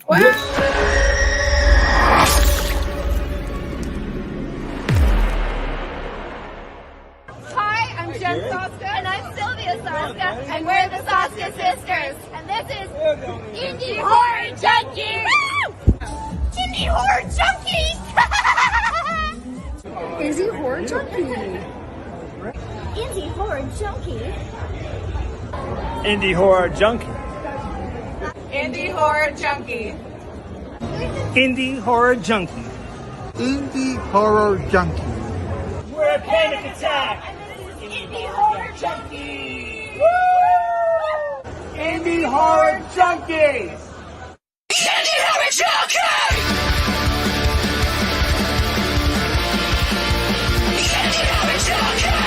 Hi, I'm Jen Soska. And I'm Sylvia Soska. And we're the Soska Sisters. And this is Indie Horror Junkies. Indie Horror Junkies. Indie Horror Junkie. Indie Horror Junkie. Indie Horror Junkie. Indie Horror Junkie. Indie Horror Junkie. Indie Horror Junkie. We're a panic attack. Indie Horror Junkies. Indie Horror Junkies. Indie Horror Junkies. Indie Horror Junkies.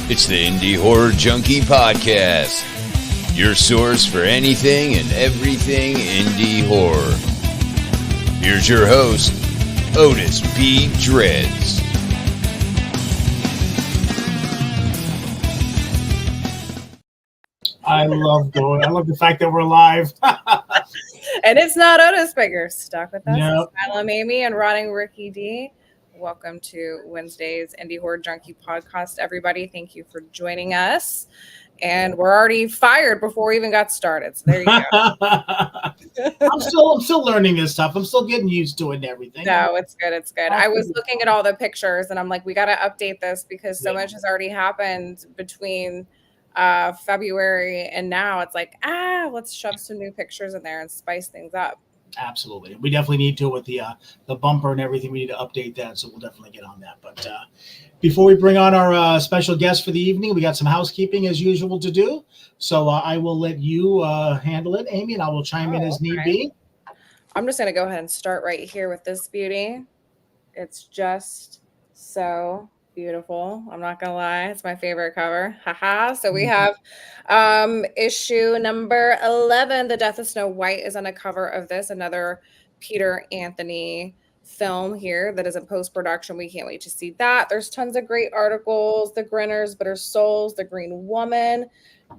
It's the Indie Horror Junkie Podcast, your source for anything and everything indie horror. Here's your host, Otis B. Dreads. I love the fact that we're live. And it's not Otis, but you're stuck with us. Nope. Asylum Amy and Rotting Ricky D. Welcome to Wednesday's Indie Horror Junkie Podcast, everybody. Thank you for joining us. And we're already fired before we even got started. So there you go. I'm still learning this stuff. I'm still getting used to it and everything. No, it's good. It's good. I was looking at all the pictures and I'm like, we got to update this because so much has already happened between February and now. It's like, let's shove some new pictures in there and spice things up. Absolutely. We definitely need to with the bumper and everything. We need to update that. So we'll definitely get on that. But before we bring on our special guest for the evening, we got some housekeeping as usual to do. So I will let you handle it, Amy, and I will chime in as need be. I'm just going to go ahead and start right here with this beauty. It's just so beautiful. I'm not gonna lie, it's my favorite cover. Haha. So we have issue number 11. The Death of Snow White is on a cover of this, another Peter Anthony film here that is in post-production. We can't wait to see that. There's tons of great articles. The Grinners, Bitter Souls, The Green Woman,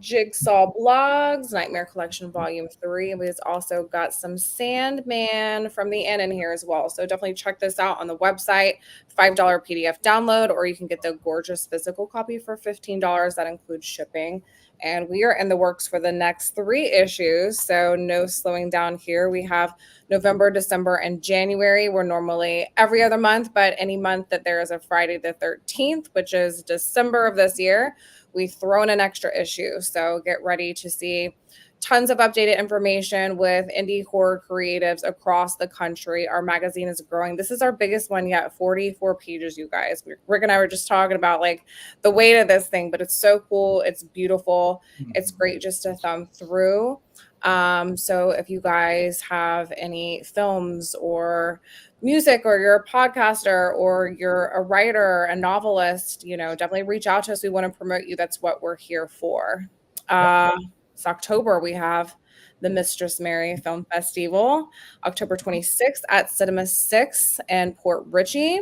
Jigsaw Blogs, Nightmare Collection Volume 3. And we've also got some Sandman from the Inn in here as well. So definitely check this out on the website. $5 PDF download, or you can get the gorgeous physical copy for $15. That includes shipping. And we are in the works for the next 3 issues. So no slowing down here. We have November, December, and January. We're normally every other month, but any month that there is a Friday the 13th, which is December of this year, we've thrown an extra issue. So get ready to see tons of updated information with indie horror creatives across the country. Our magazine is growing. This is our biggest one yet, 44 pages, you guys. Rick and I were just talking about like the weight of this thing, but it's so cool. It's beautiful. It's great just to thumb through. So if you guys have any films or music, or you're a podcaster, or you're a writer, a novelist, definitely reach out to us. We want to promote you. That's what we're here for. It's October. We have the Mistress Mary Film Festival, October 26th at Cinema 6 in Port Richey.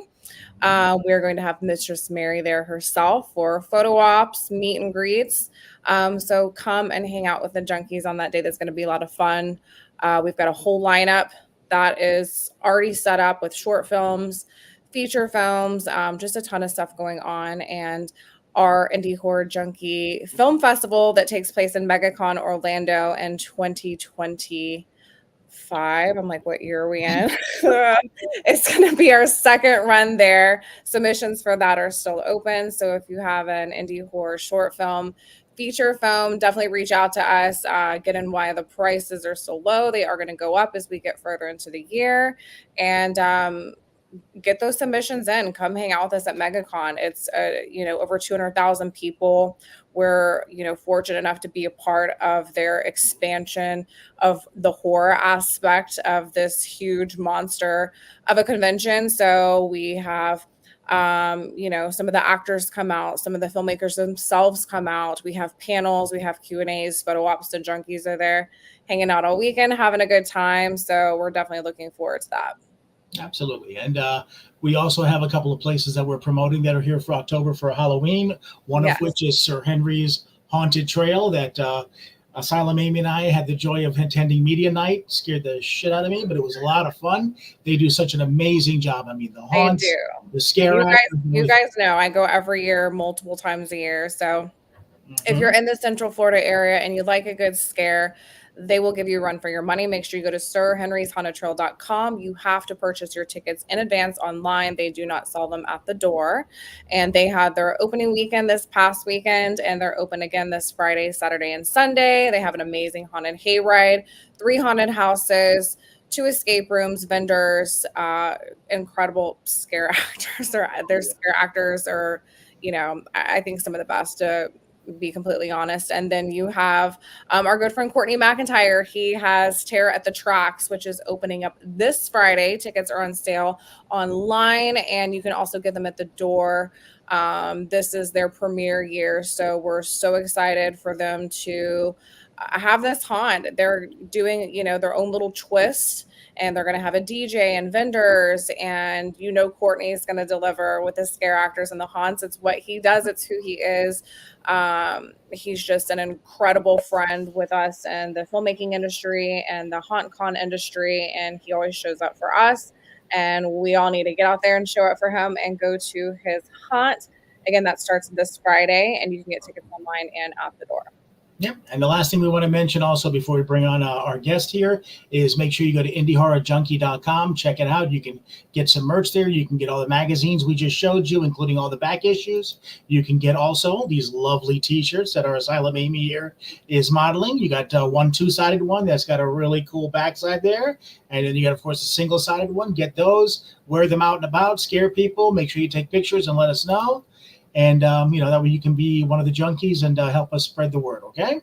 We're going to have Mistress Mary there herself for photo ops, meet and greets. So come and hang out with the Junkies on that day. That's going to be a lot of fun. We've got a whole lineup that is already set up with short films, feature films, just a ton of stuff going on. And our Indie Horror Junkie Film Festival that takes place in MegaCon Orlando in 2025. I'm like, what year are we in? It's going to be our second run there. Submissions for that are still open. So if you have an indie horror short film, feature film, definitely reach out to us. Get in why the prices are so low. They are going to go up as we get further into the year. And get those submissions in. Come hang out with us at MegaCon. It's over 200,000 people. We're fortunate enough to be a part of their expansion of the horror aspect of this huge monster of a convention. So we have some of the actors come out, some of the filmmakers themselves come out. We have panels, we have Q&As. Photo ops and Junkies are there hanging out all weekend, having a good time. So we're definitely looking forward to that. Absolutely. And we also have a couple of places that we're promoting that are here for October for Halloween, one of which is Sir Henry's Haunted Trail that Asylum Amy and I had the joy of attending media night. Scared the shit out of me, but it was a lot of fun. They do such an amazing job. I mean, the haunts, the scare you guys know I go every year, multiple times a year. So if you're in the Central Florida area and you'd like a good scare, they will give you a run for your money. Make sure you go to sirhenryshaunted.com. You have to purchase your tickets in advance online. They do not sell them at the door. And they had their opening weekend this past weekend, and they're open again this Friday, Saturday, and Sunday. They have an amazing haunted hayride, 3 haunted houses, 2 escape rooms, vendors, incredible scare actors. Their scare actors are, I think some of the best, to be completely honest. And then you have our good friend Courtney McIntyre. He has Terror at the Tracks, which is opening up this Friday. Tickets are on sale online, and you can also get them at the door. This is their premiere year, so we're so excited for them to have this haunt. They're doing, their own little twist, and they're going to have a DJ and vendors, and Courtney is going to deliver with the scare actors and the haunts. It's what he does. It's who he is. He's just an incredible friend with us and the filmmaking industry and the haunt con industry, and he always shows up for us, and we all need to get out there and show up for him and go to his haunt. Again, that starts this Friday, and you can get tickets online and at the door. Yep. And the last thing we want to mention also before we bring on our guest here is make sure you go to indiehorrorjunkie.com. Check it out. You can get some merch there. You can get all the magazines we just showed you, including all the back issues. You can get also these lovely T-shirts that our Asylum Amy here is modeling. You got one 2-sided one that's got a really cool backside there. And then you got, of course, a single-sided one. Get those. Wear them out and about. Scare people. Make sure you take pictures and let us know. And, that way you can be one of the junkies and help us spread the word, okay?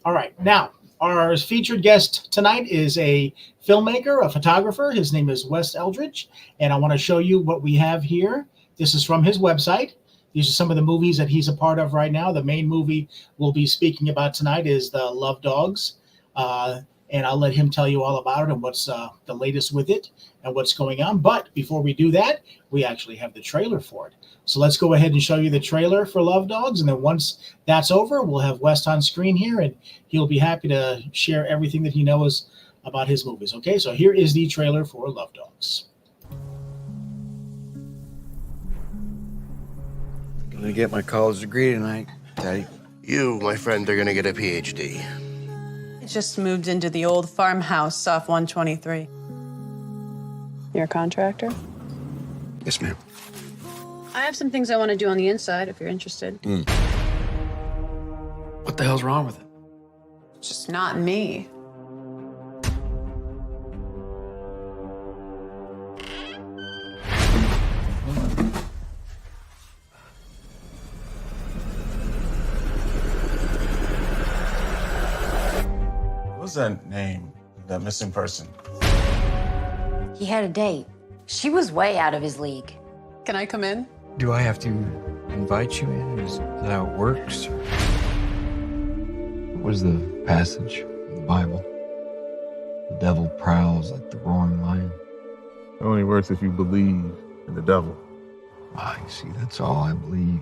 All right. Now, our featured guest tonight is a filmmaker, a photographer. His name is Wes Eldredge, and I want to show you what we have here. This is from his website. These are some of the movies that he's a part of right now. The main movie we'll be speaking about tonight is The Love Dogs, and I'll let him tell you all about it and what's the latest with it and what's going on. But before we do that, we actually have the trailer for it. So let's go ahead and show you the trailer for Love Dogs. And then once that's over, we'll have Wes on screen here, and he'll be happy to share everything that he knows about his movies. Okay, so here is the trailer for Love Dogs. Gonna get my college degree tonight, Daddy. You, my friend, are gonna get a PhD. I just moved into the old farmhouse off 123. You're a contractor? Yes, ma'am. I have some things I want to do on the inside if you're interested. What the hell's wrong with it? Just not me. What's that name, that missing person? He had a date. She was way out of his league. Can I come in? Do I have to invite you in? Is that how it works? What is the passage in the Bible? The devil prowls like the roaring lion. It only works if you believe in the devil. I see, that's all I believe.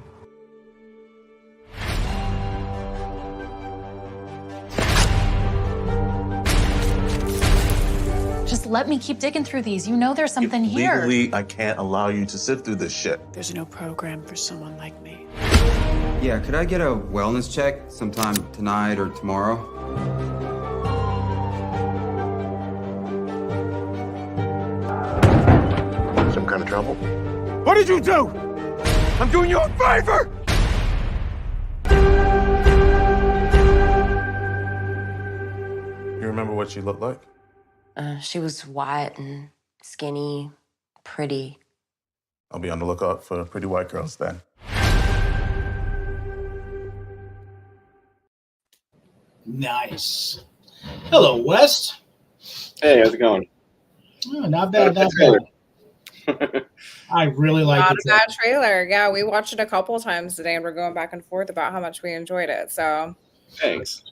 Just let me keep digging through these. You know there's something here. Legally, I can't allow you to sift through this shit. There's no program for someone like me. Yeah, could I get a wellness check sometime tonight or tomorrow? Some kind of trouble? What did you do? I'm doing you a favor! You remember what she looked like? She was white and skinny, pretty. I'll be on the lookout for pretty white girls then. Nice. Hello, West. Hey, how's it going? Oh, not bad, not bad. I really like Not it. a bad trailer. Yeah, we watched it a couple times today, and we're going back and forth about how much we enjoyed it. So, thanks.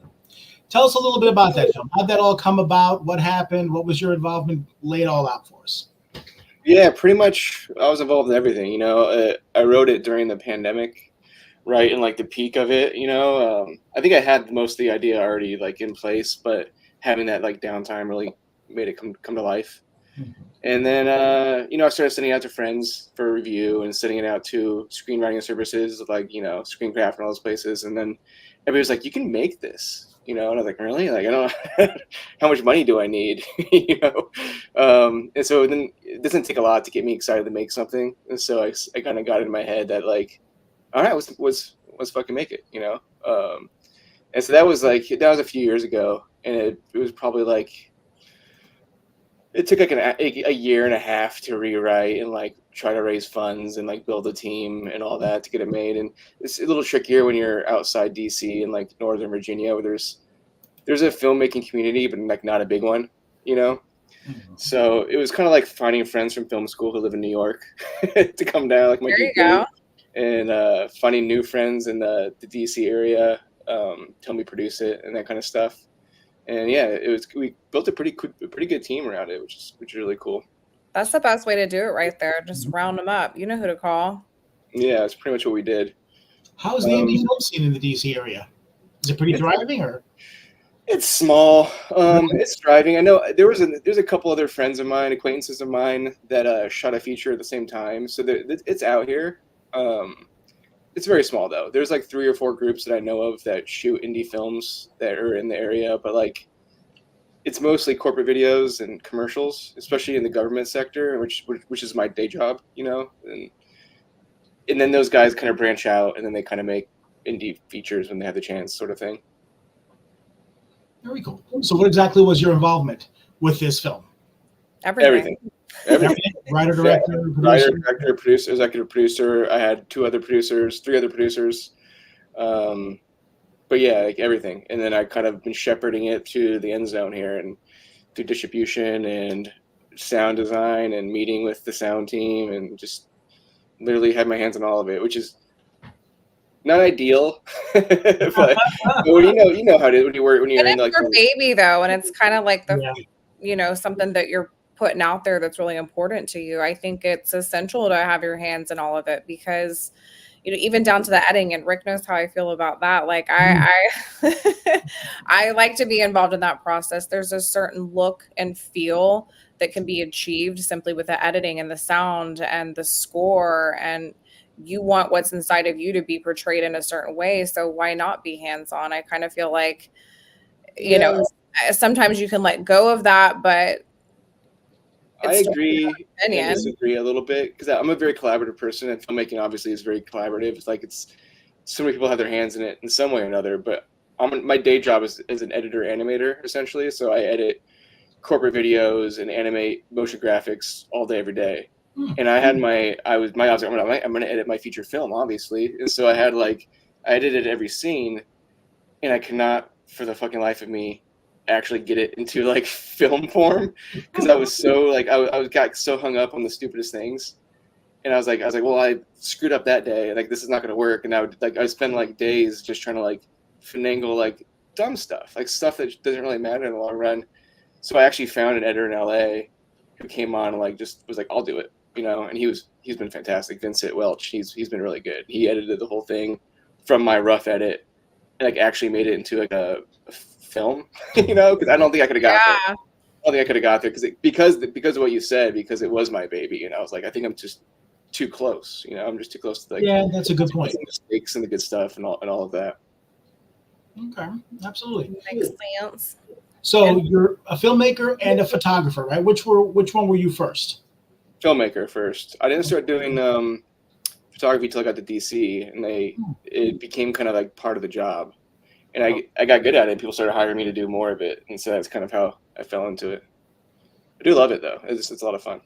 Tell us a little bit about that film. How'd that all come about? What happened? What was your involvement? Lay it all out for us. Yeah, pretty much. I was involved in everything. You know, I wrote it during the pandemic, right in like the peak of it. You know, I think I had most of the idea already like in place, but having that like downtime really made it come to life. And then, you know, I started sending it out to friends for review and sending it out to screenwriting services like, you know, Screencraft and all those places. And then everybody was like, you can make this, you know, and I was like, really? Like, I don't know, how much money do I need, you know? And so then it doesn't take a lot to get me excited to make something. And so I kind of got in my head that like, all right, let's fucking make it, you know? And so that was a few years ago. And it was probably like, it took like a year and a half to rewrite and like try to raise funds and like build a team and all that to get it made. And it's a little trickier when you're outside DC and like Northern Virginia, where there's a filmmaking community, but like not a big one, you know? So it was kind of like finding friends from film school who live in New York to come down, like my there you DP, go. and finding new friends in the DC area, help me produce it and that kind of stuff. And yeah, we built a pretty good team around it, which is really cool. That's the best way to do it right there. Just round them up. You know who to call. Yeah, it's pretty much what we did. How's the indie film scene in the DC area? Is it pretty thriving, or? It's small. It's thriving. I know there's a couple other friends of mine, acquaintances of mine that shot a feature at the same time. So it's out here. It's very small though. There's like 3 or 4 groups that I know of that shoot indie films that are in the area, but like it's mostly corporate videos and commercials, especially in the government sector, which is my day job, you know. And then those guys kind of branch out, and then they kind of make indie features when they have the chance, sort of thing. Very cool. So, what exactly was your involvement with this film? Everything. Writer, director, producer. Writer, director, producer, executive producer. I had 3 other producers. But yeah, like everything. And then I kind of been shepherding it to the end zone here, and through distribution and sound design and meeting with the sound team, and just literally had my hands on all of it, which is not ideal. but you know how it is when you're and in it's like your baby though, and it's kind of like you know, something that you're putting out there that's really important to you. I think it's essential to have your hands in all of it, because you know, even down to the editing, and Rick knows how I feel about that. Like I I like to be involved in that process. There's a certain look and feel that can be achieved simply with the editing and the sound and the score, and you want what's inside of you to be portrayed in a certain way. So why not be hands-on? I kind of feel like, you know, sometimes you can let go of that, but I agree and disagree a little bit, because I'm a very collaborative person, and filmmaking obviously is very collaborative. It's like so many people have their hands in it in some way or another. But my day job is an editor animator essentially, so I edit corporate videos and animate motion graphics all day every day. And I had I was I'm gonna edit my feature film, obviously, and so I edited every scene, and I could not for the fucking life of me actually get it into like film form, because I was so like I got so hung up on the stupidest things, and I was like well, I screwed up that day, like this is not gonna work. And I would spend like days just trying to like finagle like dumb stuff, like stuff that doesn't really matter in the long run. So I actually found an editor in LA who came on and like just was like, I'll do it, you know. And he's been fantastic. Vincent Welch, he's been really good. He edited the whole thing from my rough edit and like actually made it into like a film, you know, because I don't think I could have got there. I don't think I could have got there because of what you said, because it was my baby, and I was like, I think I'm just too close, you know. I'm just too close to like that's a good point. The mistakes and the good stuff and all of that. Okay, absolutely makes sense. So you're a filmmaker and a photographer, right? Which one were you first? Filmmaker first. I didn't start doing photography till I got to DC, and it became kind of like part of the job. And I got good at it. People started hiring me to do more of it, and so that's kind of how I fell into it. I do love it though. It's a lot of fun.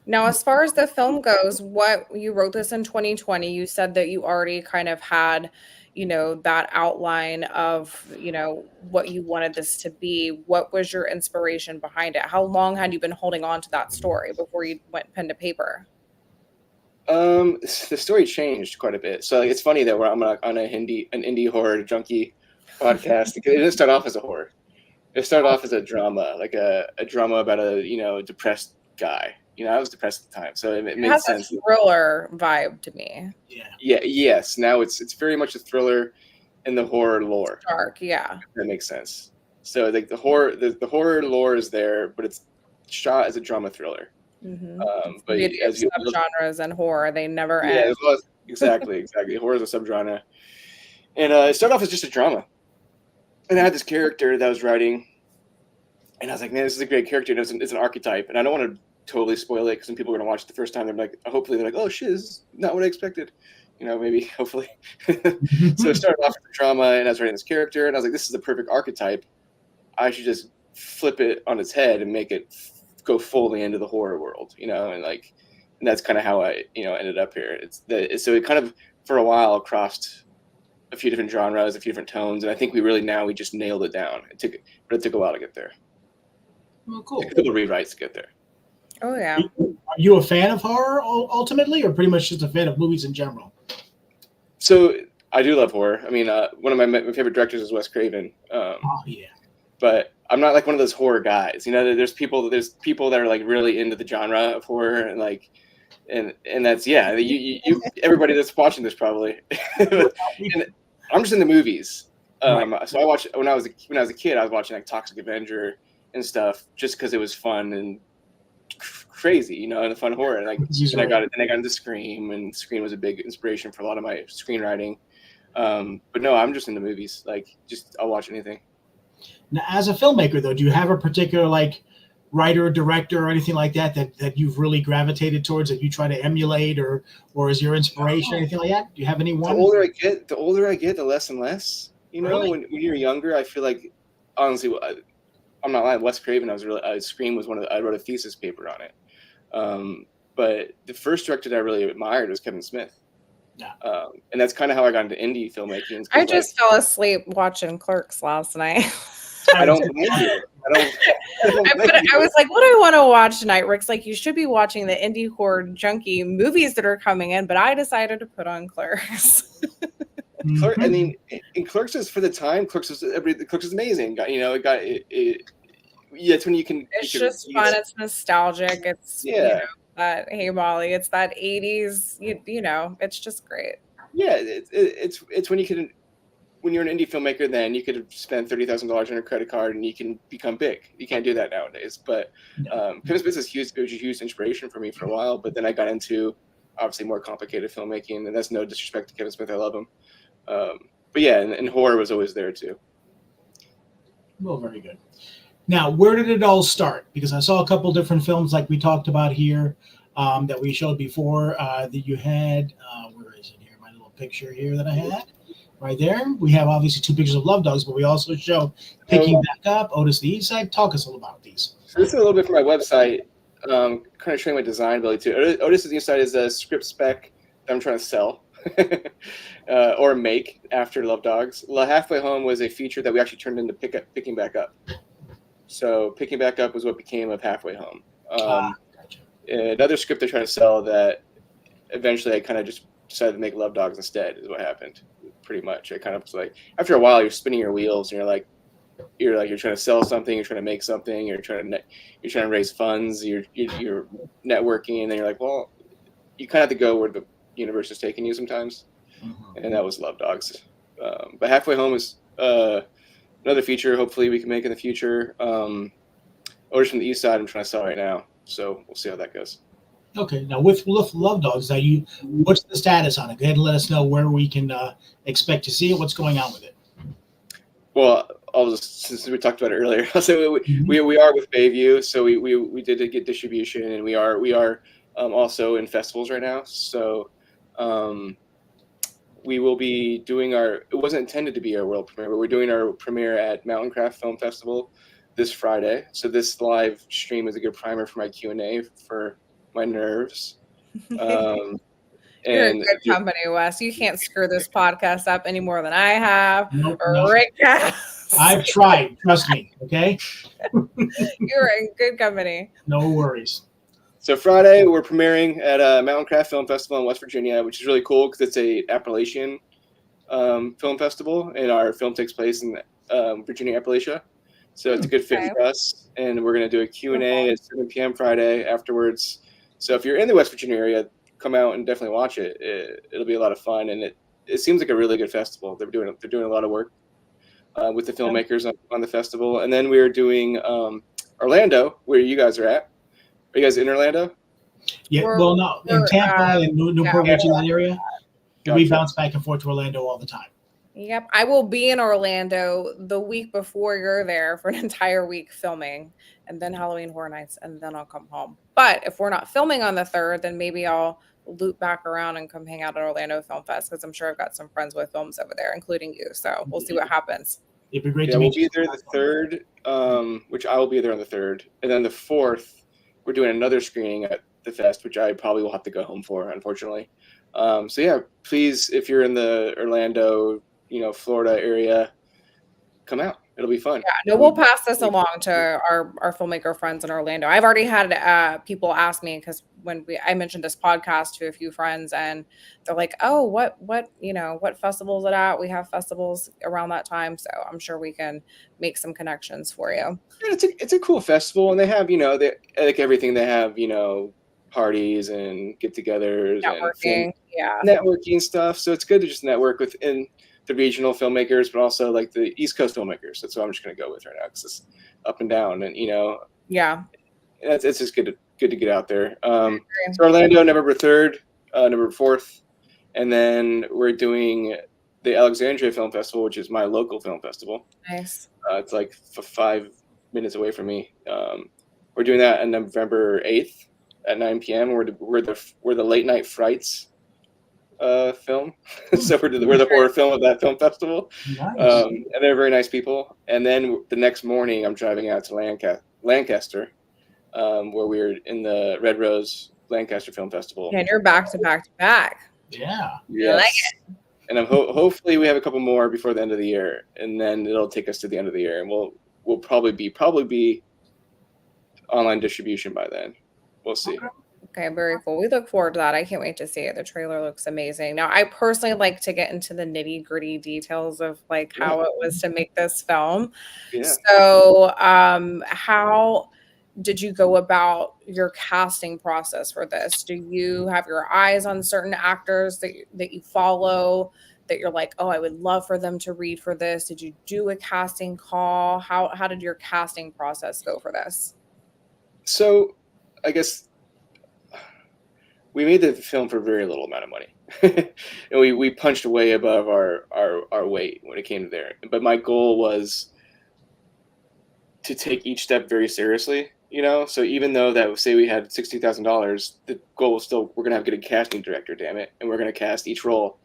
Now, as far as the film goes, what you wrote this in 2020, you said that you already kind of had, that outline of, what you wanted this to be. What was your inspiration behind it? How long had you been holding on to that story before you went pen to paper? The story changed quite a bit. So it's funny that I'm on an indie horror junkie podcast. It didn't start off as a horror. It started off as a drama, like a drama about a depressed guy. I was depressed at the time, so it made has sense. A thriller vibe to me. Yeah. Yes. Now it's very much a thriller in the horror lore. It's dark. Yeah. That makes sense. So like the horror lore is there, but it's shot as a drama thriller. But as you subgenres and horror, they never end. Yeah, well, exactly. Horror is a subgenre, and it started off as just a drama. And I had this character that I was writing, and I was like, man, this is a great character. It's an archetype, and I don't want to totally spoil it because when people are going to watch it the first time, hopefully they're like, oh shit, this is not what I expected. Maybe, hopefully. So it started off with the drama, and I was writing this character, and I was like, this is the perfect archetype. I should just flip it on its head and make it go fully into the horror world, and that's kind of how I, ended up here. So it kind of, for a while, crossed a few different genres, a few different tones, and I think we just nailed it down. It took a while to get there. Oh, cool. A couple of rewrites to get there. Oh, yeah. Are you a fan of horror ultimately, or pretty much just a fan of movies in general? So I do love horror. I mean, one of my favorite directors is Wes Craven. Oh, yeah. But I'm not like one of those horror guys. There's people that are like really into the genre of horror and that's you everybody that's watching this probably. And I'm just in the movies. So I watched when I was a kid. I was watching like Toxic Avenger and stuff just because it was fun and crazy, and fun horror. And I got into Scream, and Scream was a big inspiration for a lot of my screenwriting. But no, I'm just in the movies. I'll watch anything. Now, as a filmmaker, though, do you have a particular writer, director, or anything like that you've really gravitated towards that you try to emulate, or is your inspiration anything like that? Do you have any one? The older I get, the less and less. Really? when you're younger, I feel like, honestly, I'm not lying. Wes Craven, Scream was I wrote a thesis paper on it. But the first director that I really admired was Kevin Smith. Yeah. And that's kind of how I got into indie filmmaking. I just fell asleep watching Clerks last night. I don't blame you. I was like, what do I want to watch tonight? Rick's like, you should be watching the indie horror junkie movies that are coming in, but I decided to put on Clerks. I mean, in Clerks is for the time. Clerks is amazing. It's when you can. It's just fun. It's nostalgic. It's that Hey Molly. It's that 80s. It's just great. Yeah, it's when you can. When you're an indie filmmaker, then you could spend $30,000 on a credit card and you can become big. You can't do that nowadays. But Kevin Smith was a huge inspiration for me for a while. But then I got into obviously more complicated filmmaking, and that's no disrespect to Kevin Smith. I love him. But yeah, and horror was always there too. Well, very good. Now, where did it all start? Because I saw a couple different films like we talked about here that we showed before that you had. Where is it here? My little picture here that I had. Right there. We have obviously 2 pictures of Love Dogs, but we also show Picking Back Up, Otis the East Side. Talk us all about these. So this is a little bit from my website, kind of showing my design ability too. Otis the East Side is a script spec that I'm trying to sell or make after Love Dogs. Halfway Home was a feature that we actually turned into Picking Back Up. So Picking Back Up was what became of Halfway Home. Gotcha. Another script they're trying to sell that eventually I kind of just decided to make Love Dogs instead is what happened. Pretty much. I kind of was like, after a while, you're spinning your wheels, and you're trying to sell something, you're trying to make something, you're trying to raise funds, you're networking, and then you're like, well, you kind of have to go where the universe is taking you sometimes, and that was Love Dogs. But Halfway Home is another feature. Hopefully, we can make in the future. Orders from the East Side, I'm trying to sell right now, so we'll see how that goes. Okay, now with Love Dogs, what's the status on it? Go ahead and let us know where we can expect to see it. What's going on with it? Well, since we talked about it earlier, so we are with Bayview, so we did get distribution, and we are also in festivals right now. So we will be doing it wasn't intended to be our world premiere, but we're doing our premiere at Mountain Craft Film Festival this Friday. So this live stream is a good primer for my Q&A for my nerves. You're in And good company, Wes. You can't screw this podcast up any more than I have. Nope, Or nope. Rick has. I've tried. Trust me. Okay. You're in good company. No worries. So Friday, we're premiering at Mountain Craft Film Festival in West Virginia, which is really cool because it's a Appalachian film festival, and our film takes place in Virginia, Appalachia. So it's a good fit for us, and we're going to do a Q&A at 7 p.m. Friday afterwards. So if you're in the West Virginia area, come out and definitely watch it. It'll be a lot of fun, and it seems like a really good festival. They're doing a lot of work with the filmmakers on the festival. And then we're doing Orlando, where you guys are at. Are you guys in Orlando? Yeah, well, no, in Tampa and Newport Beach, in that area. Gotcha. We bounce back and forth to Orlando all the time. Yep. I will be in Orlando the week before you're there for an entire week filming, and then Halloween Horror Nights, and then I'll come home. But if we're not filming on the 3rd, then maybe I'll loop back around and come hang out at Orlando Film Fest, because I'm sure I've got some friends with films over there, including you. So we'll see what happens. It'd be great to meet you. We'll be there the 3rd, which I will be there on the 3rd. And then the 4th, we're doing another screening at the fest, which I probably will have to go home for, unfortunately. So yeah, please, if you're in the Orlando, Florida area, come out. It'll be fun. Yeah, no, we'll pass this along to our filmmaker friends in Orlando. I've already had people ask me, because when I mentioned this podcast to a few friends, and they're like, "Oh, what festival is it at?" We have festivals around that time, so I'm sure we can make some connections for you. It's a cool festival, and they have they like everything. They have parties and get-togethers, networking, networking stuff. So it's good to just network within the regional filmmakers, but also like the East Coast filmmakers. That's what I'm just going to go with right now, because it's up and down, and it's just good to get out there. So Orlando, November 3rd, November 4th, and then we're doing the Alexandria Film Festival, which is my local film festival. Nice. It's like 5 minutes away from me. We're doing that on November 8th at 9 p.m. We're the Late Night Frights film. So we're the horror film of that film festival. Nice. And they're very nice people. And then the next morning, I'm driving out to Lancaster, where we're in the Red Rose Lancaster Film Festival. And you're back to back to back. Yeah. Yes. I like it. And I'm hopefully we have a couple more before the end of the year, and then it'll take us to the end of the year, and we'll probably be online distribution by then. We'll see. Okay, very cool. We look forward to that. I can't wait to see it. The trailer looks amazing. Now, I personally like to get into the nitty-gritty details of like how it was to make this film. Yeah. So, how did you go about your casting process for this? Do you have your eyes on certain actors that you follow, that you're like, oh, I would love for them to read for this? Did you do a casting call? How did your casting process go for this? So, I guess we made the film for very little amount of money, and we punched way above our weight when it came to there. But my goal was to take each step very seriously, So even though that, say we had $60,000, the goal was still, we're gonna have to get a casting director, damn it, and we're gonna cast each role.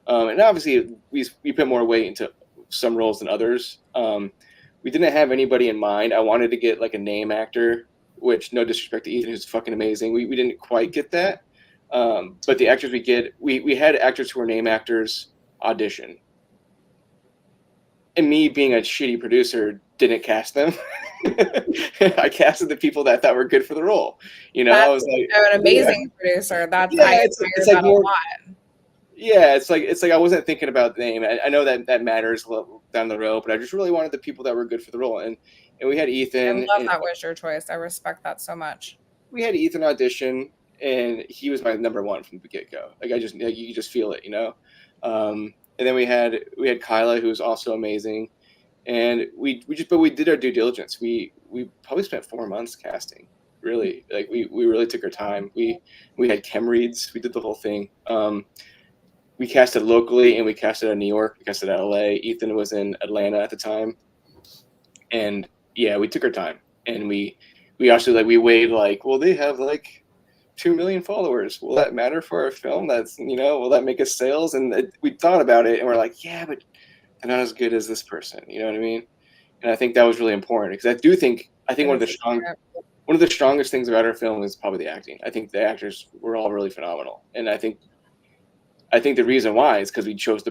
And obviously we put more weight into some roles than others. We didn't have anybody in mind. I wanted to get like a name actor, which, no disrespect to Ethan, who's fucking amazing. We didn't quite get that. But the actors we had actors who were name actors audition. And me being a shitty producer didn't cast them. I casted the people that I thought were good for the role. I was like, an amazing producer. That's it's like more. Yeah, it's like I wasn't thinking about the name. I know that matters a little down the road, but I just really wanted the people that were good for the role. And we had Ethan. I love that was your choice. I respect that so much. We had Ethan audition, and he was my number one from the get-go. Like you just feel it, And then we had Kyla, who was also amazing, and we did our due diligence. We probably spent 4 months casting. Really, like we really took our time. We had chem reads. We did the whole thing. We casted locally, and we casted in New York. We casted in LA. Ethan was in Atlanta at the time, and yeah, we took our time, and we actually we weighed well, they have 2 million followers. Will that matter for our film? That's will that make us sales? And we thought about it, and we're like, yeah, but they're not as good as this person. You know what I mean? And I think that was really important, because I think one of the strong one of the strongest things about our film is probably the acting. I think the actors were all really phenomenal, and I think the reason why is because we chose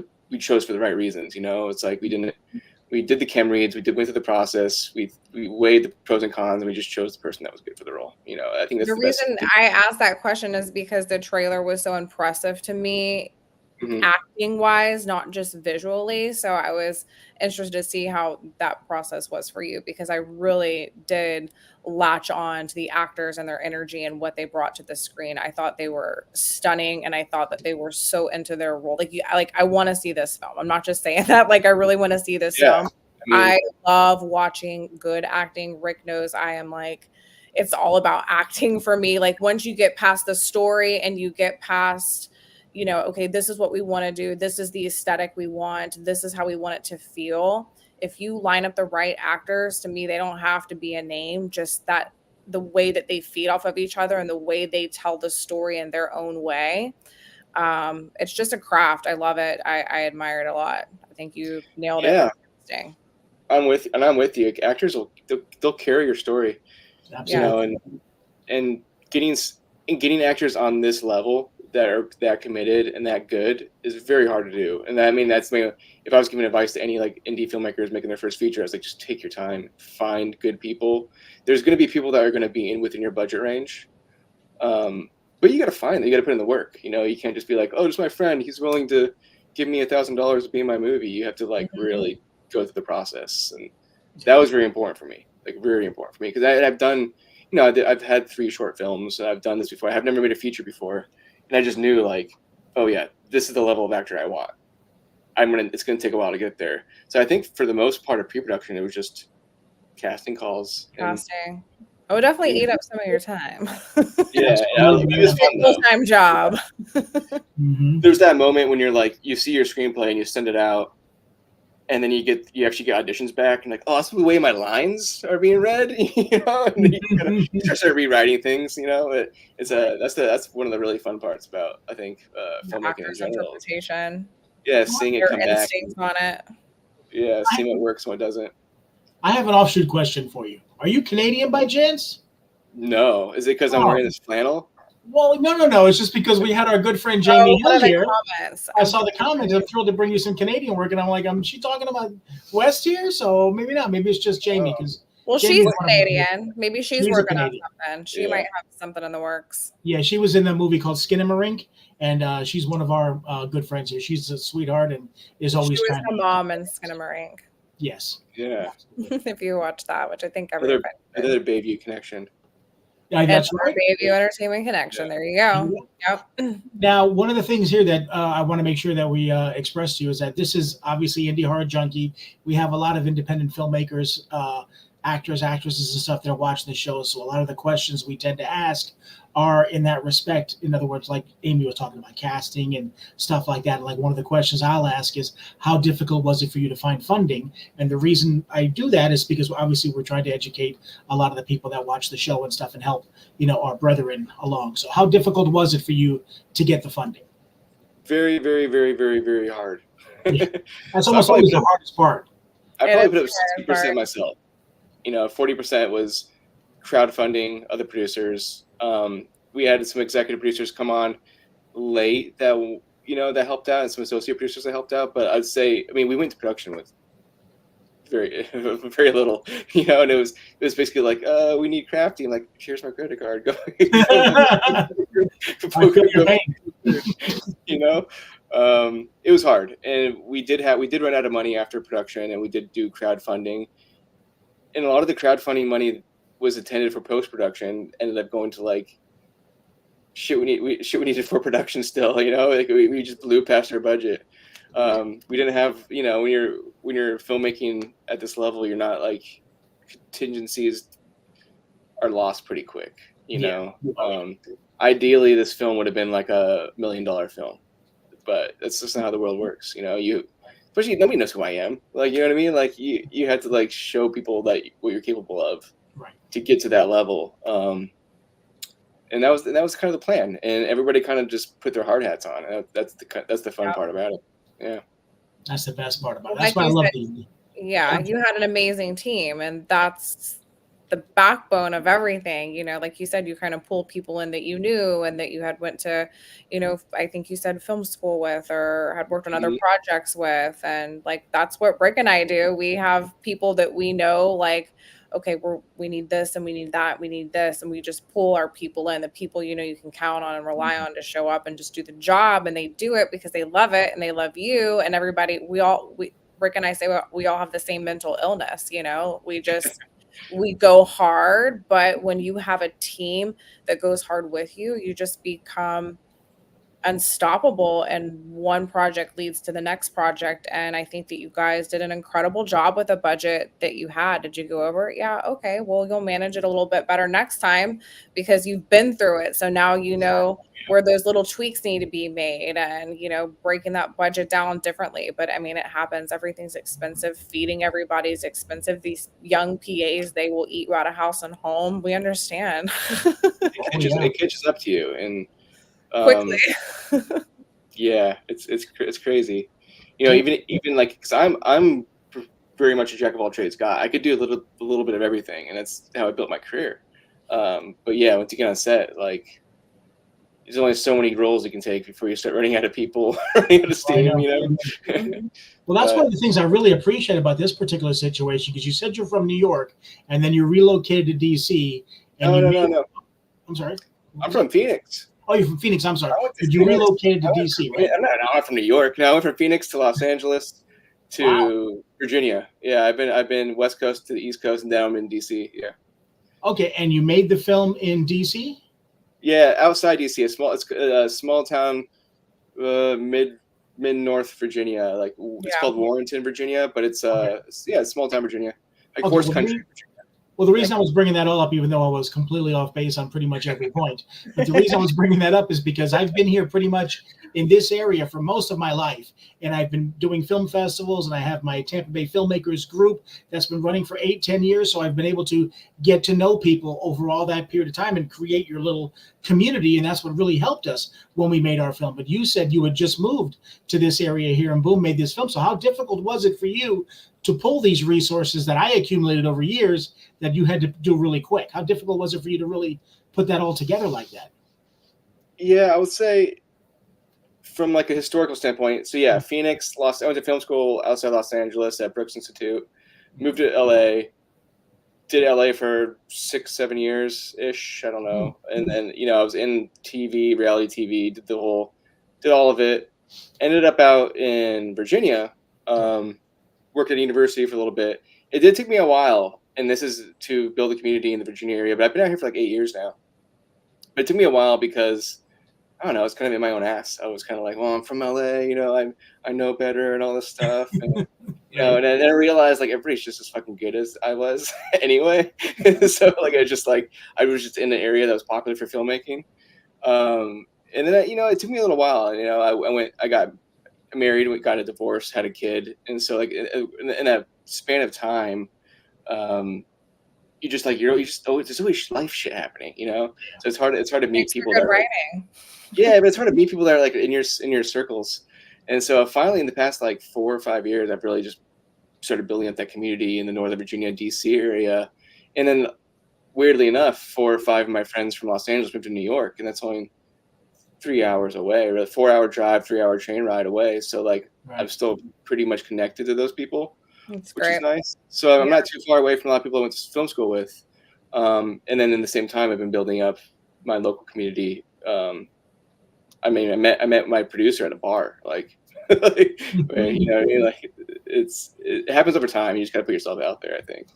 for the right reasons. You know, it's like we did the chem reads, went through the process, we weighed the pros and cons, and we just chose the person that was good for the role. You know, I think that's The the best. reason I asked that question is because the trailer was so impressive to me, acting wise, not just visually. So I was interested to see how that process was for you, because I really did latch on to the actors and their energy and what they brought to the screen. I thought they were stunning, and I thought that they were so into their role. I want to see this film. I'm not just saying that. Like, I really want to see this film. I love watching good acting. Rick knows I am like, it's all about acting for me. Like, once you get past the story and you get past, you know, okay, this is what we want to do. This is the aesthetic we want. This is how we want it to feel. If you line up the right actors, to me, they don't have to be a name, just that the way that they feed off of each other and the way they tell the story in their own way. It's just a craft. I love it. I admire it a lot. I think you nailed it. I'm with you. Actors they'll carry your story, you know, and getting actors on this level that are that committed and that good is very hard to do. And I mean, that's me. If I was giving advice to any like indie filmmakers making their first feature, I was like, just take your time, find good people. There's going to be people that are going to be within your budget range, but you got to find them. You got to put in the work. You know, you can't just be like, oh, just my friend, he's willing to give me $1,000 to be in my movie. You have to like really go through the process, and that was very important for me. Like, very important for me, because I've done, you know, I've had 3 short films. I've done this before. I've never made a feature before, and I just knew like, oh yeah, this is the level of actor I want. It's gonna take a while to get there. So I think for the most part of pre-production, it was just casting calls. Casting. I would definitely eat up some of your time. Yeah, it was a full-time job. There's that moment when you're like, you see your screenplay and you send it out, and then you actually get auditions back, and like, oh, that's the way my lines are being read, you know. And then you start rewriting things, you know. That's one of the really fun parts about, I think, filmmaking in general. Interpretation. Yeah, seeing it come back. On it. Yeah, seeing what works and what doesn't. I have an offshoot question for you. Are you Canadian by chance? No. Is it because I'm wearing this flannel? Well, no. It's just because we had our good friend Jamie Hill here. I saw the comments. I'm thrilled to bring you some Canadian work, and I'm like, she talking about West here? So maybe not. Maybe it's just Jamie. Well, she's Canadian. Maybe she's working on something. She might have something in the works. Yeah, she was in the movie called Skinamarink, and she's one of our good friends here. She's a sweetheart and is always. She was her mom in Skinamarink. Yes. Yeah. If you watch that, which I think everybody. Another Bayview connection. Yeah, that's right. Bayview Entertainment Connection. There you go. Yep. Now, one of the things here that I want to make sure that we express to you is that this is obviously Indie Horror Junkie. We have a lot of independent filmmakers, actors, actresses, and stuff that are watching the show. So a lot of the questions we tend to ask are in that respect. In other words, like Amy was talking about casting and stuff like that. Like, one of the questions I'll ask is, how difficult was it for you to find funding? And the reason I do that is because obviously we're trying to educate a lot of the people that watch the show and stuff and help, you know, our brethren along. So how difficult was it for you to get the funding? Very, very, very, very, very hard. Yeah. That's almost always the hardest part. I probably put up 60% myself. You know, 40% was crowdfunding other producers. We had some executive producers come on late that, you know, that helped out, and some associate producers that helped out. But I'd say, I mean, we went to production with very, very little, you know, and it was basically like, we need crafting. Like, here's my credit card. Go. You know, it was hard, and we did run out of money after production, and we did do crowdfunding, and a lot of the crowdfunding money was intended for post-production, ended up going to like shit we needed for production still, you know, like we just blew past our budget. We didn't have, you know, when you're filmmaking at this level, you're not like, contingencies are lost pretty quick, you know. Ideally this film would have been like $1 million film, but that's just not how the world works, you know. Especially nobody knows who I am, like, you know what I mean, like you had to like show people that what you're capable of, right, to get to that level. And that was kind of the plan, and everybody kind of just put their hard hats on, and that's the fun part about it. Yeah, that's the best part about it. That's why I love it. Yeah, you had an amazing team, and that's the backbone of everything. You know, like you said, you kind of pulled people in that you knew and that you had went to, you know, I think you said film school with, or had worked on other projects with. And like, that's what Rick and I do. We have people that we know, like, okay, we need this and we need that, we need this, and we just pull our people in, the people, you know, you can count on and rely on to show up and just do the job. And they do it because they love it and they love you. And everybody, Rick and I say we all have the same mental illness, you know, we go hard, but when you have a team that goes hard with you, you just become unstoppable, and one project leads to the next project. And I think that you guys did an incredible job with the budget that you had. Did you go over it? Yeah. Okay. Well, you'll manage it a little bit better next time because you've been through it. So now you know where those little tweaks need to be made, and, you know, breaking that budget down differently. But I mean, it happens. Everything's expensive. Feeding everybody's expensive. These young PAs, they will eat you out of house and home. We understand. It catches up to you, and quickly. Yeah, it's crazy. You know, even like, because I'm very much a jack of all trades guy. I could do a little bit of everything, and that's how I built my career. But yeah, once you get on set, like, there's only so many roles you can take before you start running out of people, running out of steam. You know. Well, that's one of the things I really appreciate about this particular situation, because you said you're from New York and then you relocated to DC. And No. I'm sorry. I'm from Phoenix. Oh, you're from Phoenix. I'm sorry. You relocated to DC, right? I'm not from New York. No, I went from Phoenix to Los Angeles to Virginia. Yeah, I've been West Coast to the East Coast, and now I'm in DC. Yeah. Okay, and you made the film in DC? Yeah, outside DC, it's a small town, mid North Virginia. Like, it's called Warrenton, Virginia, but it's small town Virginia, like horse country. Well, the reason I was bringing that all up, even though I was completely off base on pretty much every point, but the reason I was bringing that up is because I've been here pretty much in this area for most of my life, and I've been doing film festivals, and I have my Tampa Bay filmmakers group that's been running for 8-10 years, so I've been able to get to know people over all that period of time and create your little community, and that's what really helped us when we made our film. But you said you had just moved to this area here and boom, made this film. So how difficult was it for you to pull these resources that I accumulated over years that you had to do really quick? How difficult was it for you to really put that all together like that? Yeah, I would say from like a historical standpoint. So yeah, Phoenix, I went to film school outside Los Angeles at Brooks Institute, moved to LA, did LA for 6-7 years ish. I don't know. And then, you know, I was in TV, reality TV, did all of it, ended up out in Virginia, worked at a university for a little bit. It did take me a while, and this is to build a community in the Virginia area, but I've been out here for like 8 years now. But it took me a while because, I don't know, I was kind of in my own ass. I was kind of like, well, I'm from LA, you know, I know better and all this stuff. And, you know, and then I realized like everybody's just as fucking good as I was anyway. So like I was just in an area that was popular for filmmaking. And then, you know, it took me a little while. You know, I got married, got a divorce, had a kid. And so like in a span of time, there's always life shit happening, you know? So it's hard to meet people that writing. Yeah, but it's hard to meet people that are like in your circles. And so finally in the past like 4 or 5 years, I've really just started building up that community in the Northern Virginia, DC area. And then weirdly enough, 4 or 5 of my friends from Los Angeles moved to New York, and that's only 3 hours away, or a 4-hour drive, 3-hour train ride away. So like I'm still pretty much connected to those people, which is nice. So I'm not too far away from a lot of people I went to film school with. And then in the same time, I've been building up my local community. I met my producer at a bar, like, you know, like it happens over time. You just gotta put yourself out there, I think.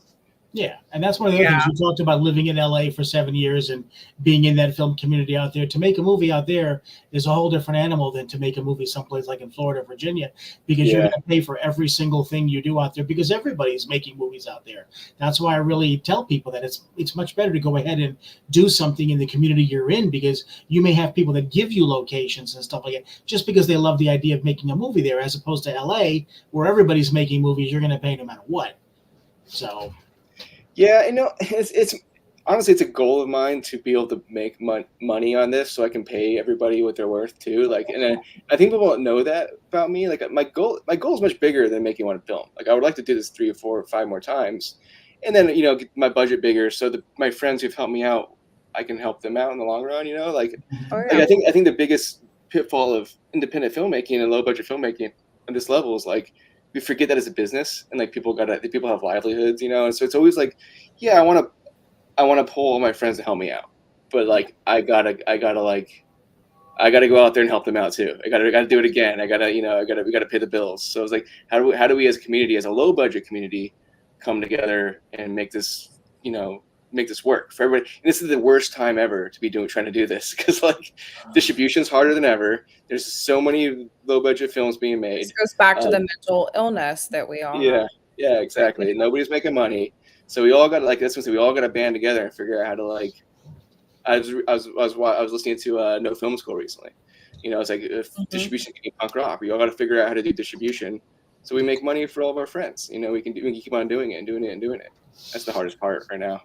Yeah, and that's one of the other things you talked about, living in LA for 7 years and being in that film community out there. To make a movie out there is a whole different animal than to make a movie someplace like in Florida, Virginia, because you're going to pay for every single thing you do out there, because everybody's making movies out there. That's why I really tell people that it's much better to go ahead and do something in the community you're in, because you may have people that give you locations and stuff like that just because they love the idea of making a movie there, as opposed to LA where everybody's making movies. You're going to pay no matter what. So. Yeah, you know, it's honestly, it's a goal of mine to be able to make money on this, so I can pay everybody what they're worth too. Like, and I think people don't know that about me. Like, my goal is much bigger than making one film. Like, I would like to do this 3 or 4 or 5 more times, and then get my budget bigger, so my friends who've helped me out, I can help them out in the long run. Like I think the biggest pitfall of independent filmmaking and low budget filmmaking at this level is like we forget that it's a business, and like people have livelihoods, and so it's always like, yeah, I want to pull all my friends to help me out, but like I gotta go out there and help them out too. I gotta do it again. We gotta pay the bills. So it's like, how do we as a community, as a low budget community, come together and make this work for everybody? And this is the worst time ever to be trying to do this, because like distribution's harder than ever. There's so many low budget films being made. This goes back to the mental illness that we all have. Yeah, exactly. Nobody's making money, so we all got we all got to band together and figure out how to like. I was listening to No Film School recently. It's like if distribution can be punk rock, we all got to figure out how to do distribution, so we make money for all of our friends. We can keep on doing it. That's the hardest part right now.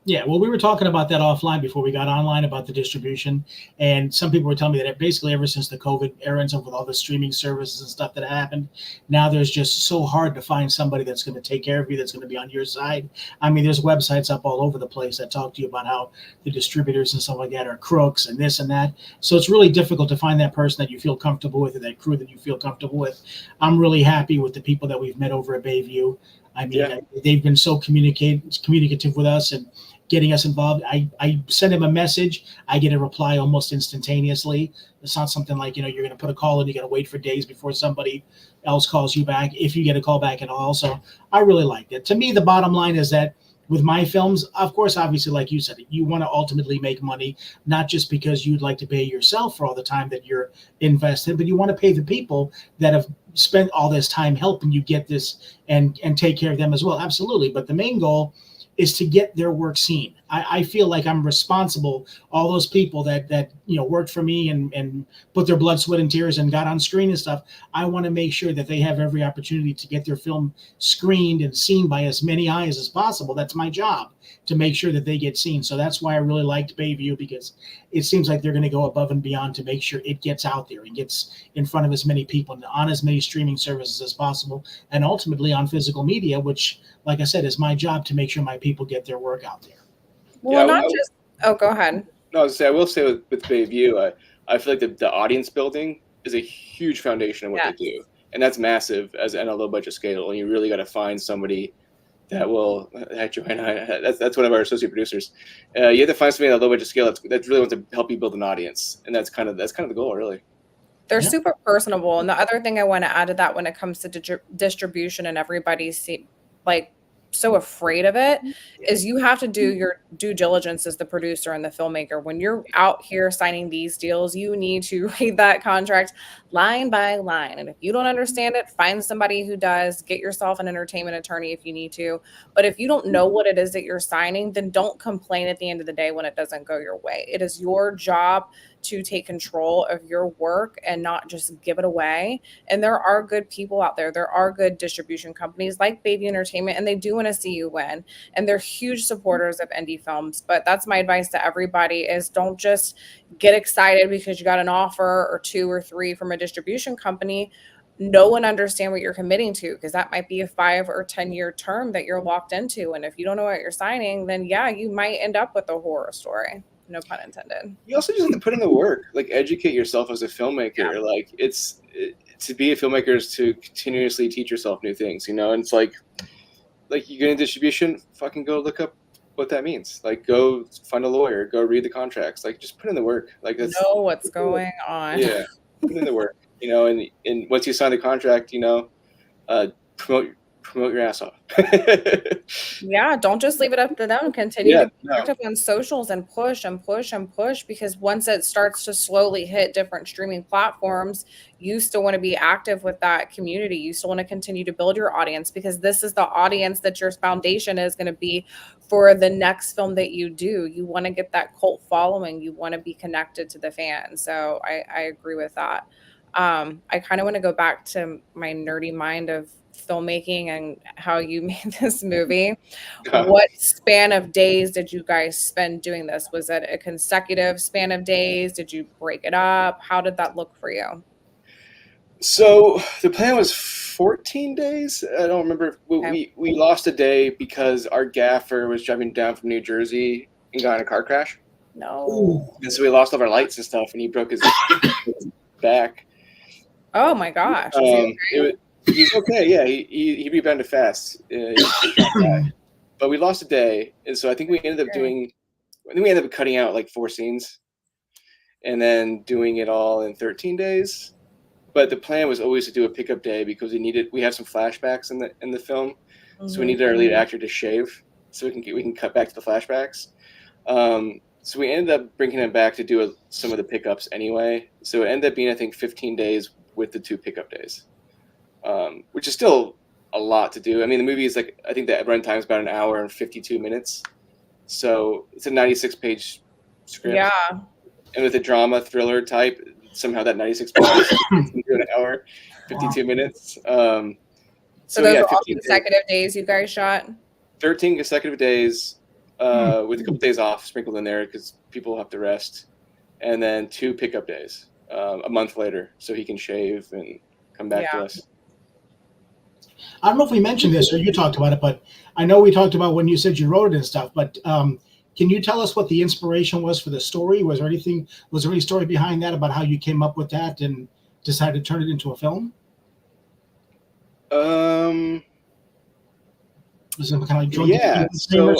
Yeah, well, we were talking about that offline before we got online about the distribution, and some people were telling me that basically ever since the COVID era and stuff, with all the streaming services and stuff that happened, now there's just so hard to find somebody that's going to take care of you, that's going to be on your side. I mean, there's websites up all over the place that talk to you about how the distributors and stuff like that are crooks and this and that. So it's really difficult to find that person that you feel comfortable with, or that crew that you feel comfortable with. I'm really happy with the people that we've met over at Bayview. I mean, they've been so communicative with us and getting us involved. I send him a message, I get a reply almost instantaneously. It's not something like, you're going to put a call in, you got to wait for days before somebody else calls you back, if you get a call back at all. So I really liked it. To me, the bottom line is that with my films, of course, obviously, like you said, you want to ultimately make money, not just because you'd like to pay yourself for all the time that you're invested, but you want to pay the people that have spent all this time helping you get this and take care of them as well. Absolutely. But the main goal is to get their work seen. I feel like I'm responsible. All those people that worked for me and put their blood, sweat, and tears and got on screen and stuff, I want to make sure that they have every opportunity to get their film screened and seen by as many eyes as possible. That's my job, to make sure that they get seen. So that's why I really liked Bayview, because it seems like they're going to go above and beyond to make sure it gets out there and gets in front of as many people and on as many streaming services as possible, and ultimately on physical media, which, like I said, is my job to make sure my people get their work out there. Well, go ahead. No, I will say with Bayview, I feel like the audience building is a huge foundation of what they do, and that's massive as on a low budget scale. And you really got to find somebody that will. That's one of our associate producers. You have to find somebody on a low budget scale that really wants to help you build an audience, and that's kind of the goal, really. They're super personable. And the other thing I want to add to that, when it comes to distribution, and everybody's like so afraid of it, is you have to do your due diligence as the producer and the filmmaker. When you're out here signing these deals, you need to read that contract line by line. And if you don't understand it, find somebody who does. Get yourself an entertainment attorney if you need to. But if you don't know what it is that you're signing, then don't complain at the end of the day when it doesn't go your way. It is your job to take control of your work and not just give it away. And there are good people out there. There are good distribution companies like Baby Entertainment, and they do want to see you win. And they're huge supporters of indie films. But that's my advice to everybody, is don't just get excited because you got an offer or 2 or 3 from a distribution company. Know and understand what you're committing to, because that might be a 5 or 10-year term that you're locked into. And if you don't know what you're signing, then you might end up with a horror story. No pun intended. You also just have to put in the work, like educate yourself as a filmmaker. Yeah. Like to be a filmmaker is to continuously teach yourself new things, and it's like you get into distribution, fucking go look up what that means. Like go find a lawyer, go read the contracts, like just put in the work. Like that's know what's going on. Yeah. Put in the work, and once you sign the contract, promote your ass off. Yeah, don't just leave it up to them. Continue to be active on socials and push and push and push, because once it starts to slowly hit different streaming platforms, you still want to be active with that community. You still want to continue to build your audience, because this is the audience that your foundation is going to be for the next film that you do. You want to get that cult following. You want to be connected to the fans. So I agree with that. I kind of want to go back to my nerdy mind of filmmaking and how you made this movie. What span of days did you guys spend doing this? Was it a consecutive span of days? Did you break it up? How did that look for you? So the plan was 14 days. I don't remember. We lost a day because our gaffer was driving down from New Jersey and got in a car crash. No. And so we lost all of our lights and stuff, and he broke his back. Oh my gosh. Is he okay? He's okay. Yeah, he rebounded fast. But we lost a day, and so I think we ended up cutting out like 4 scenes, and then doing it all in 13 days. But the plan was always to do a pickup day because we have some flashbacks in the film, so we needed our lead actor to shave so we can cut back to the flashbacks. So we ended up bringing him back to do some of the pickups anyway. So it ended up being, I think, 15 days with the 2 pickup days, which is still a lot to do. I mean, the movie is like, I think the runtime is about an hour and 52 minutes. So it's a 96-page script. Yeah. And with a drama thriller type, somehow that 96 pages into an hour, 52 minutes. So those are all consecutive days you guys shot? 13 consecutive days with a couple days off sprinkled in there because people have to rest. And then 2 pickup days a month later so he can shave and come back to us. I don't know if we mentioned this or you talked about it, but I know we talked about when you said you wrote it and stuff, but can you tell us what the inspiration was for the story? Was there any story behind that about how you came up with that and decided to turn it into a film? Was it kind of like Junkie? So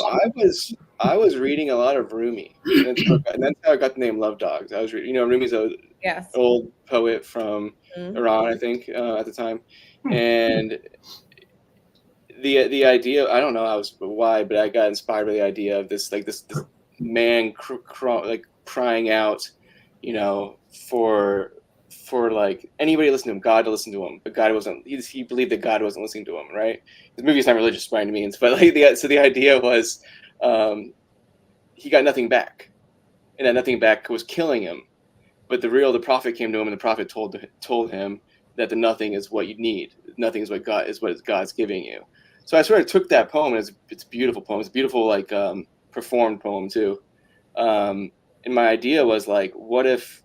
I was reading a lot of Rumi, and that's how I got the name Love Dogs. I was reading, Rumi's an old poet from Iran, I think, at the time, and the idea, I don't know why, but I got inspired by the idea of this man crying out, for like anybody listening to him, God to listen to him, but God wasn't. He believed that God wasn't listening to him, right? The movie's not religious by any means, but like the idea was, he got nothing back, and that nothing back was killing him. But the prophet came to him, and the prophet told him that the nothing is what you need. Nothing is what God's giving you. So I sort of took that poem, and it's a beautiful poem. It's a beautiful performed poem too. And my idea was like, what if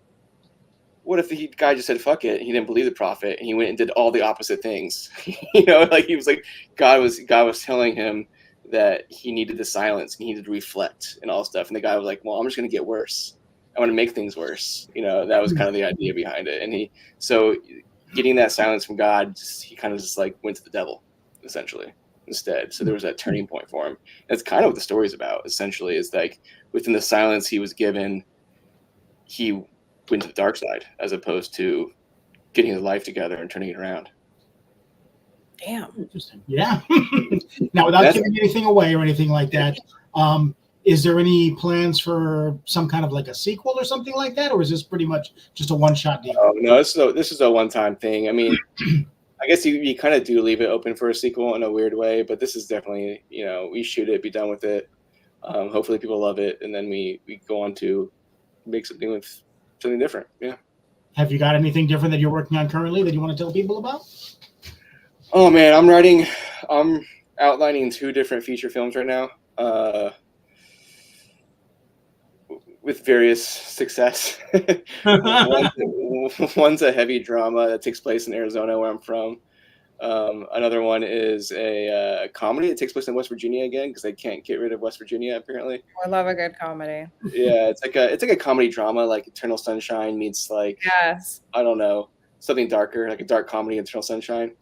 the guy just said fuck it, he didn't believe the prophet, and he went and did all the opposite things? Like he was like, God was telling him that he needed the silence, and he needed to reflect and all stuff, and the guy was like, well, I'm just going to get worse. I want to make things worse. That was kind of the idea behind it. And so getting that silence from God, he kind of just like went to the devil essentially instead. So there was that turning point for him. That's kind of what the story's about essentially, is like within the silence he was given, he went to the dark side as opposed to getting his life together and turning it around. Damn. Interesting. Yeah. Now, without giving anything away or anything like that, is there any plans for some kind of like a sequel or something like that? Or is this pretty much just a one-shot deal? Oh, no, this is a one-time thing. I mean, I guess you kind of do leave it open for a sequel in a weird way, but this is definitely, we shoot it, be done with it. Hopefully people love it, and then we go on to make something different. Yeah. Have you got anything different that you're working on currently that you want to tell people about? Oh man, I'm outlining 2 different feature films right now, with various success. One's a heavy drama that takes place in Arizona, where I'm from. Another one is a comedy. It takes place in West Virginia again, because they can't get rid of West Virginia apparently. I love a good comedy. Yeah, it's like a comedy drama, like Eternal Sunshine meets like, yes, I don't know, something darker, like a dark comedy, Eternal Sunshine.